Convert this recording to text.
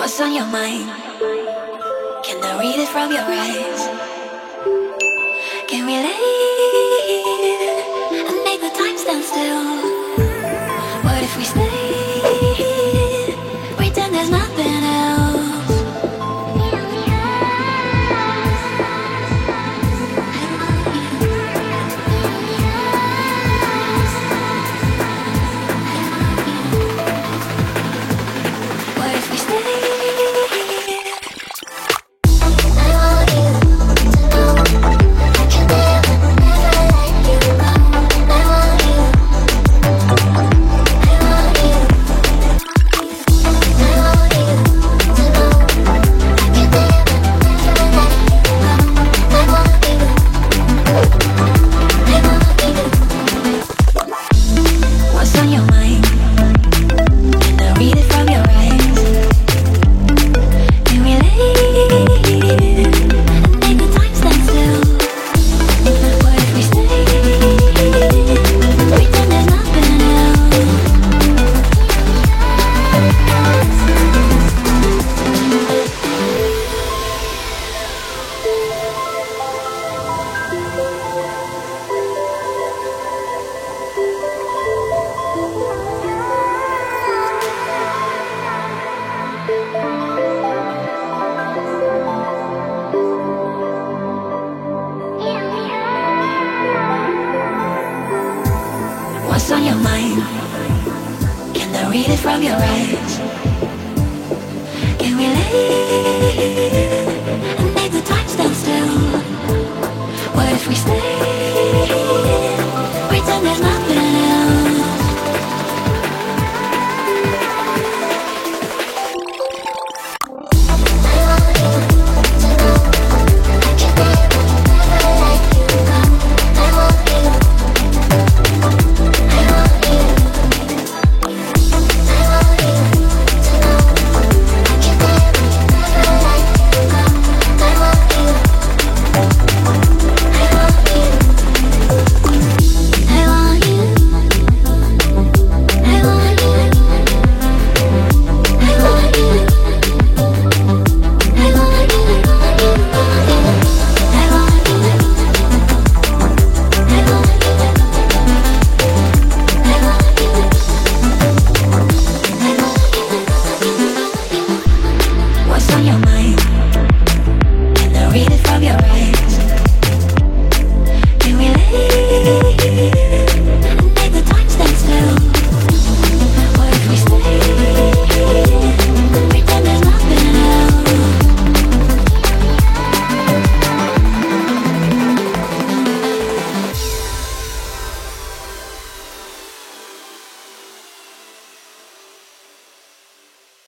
What's on your mind? Can I read it from your eyes? Can we leave and make the time stand still? What if we stay, pretend there's nothing else? What if we stay? What's on your mind? Can I read it from your eyes? Can we leave and make the time stand still? What if we stay, pretend there's nothing What's on your mind? Can I read it from your eyes?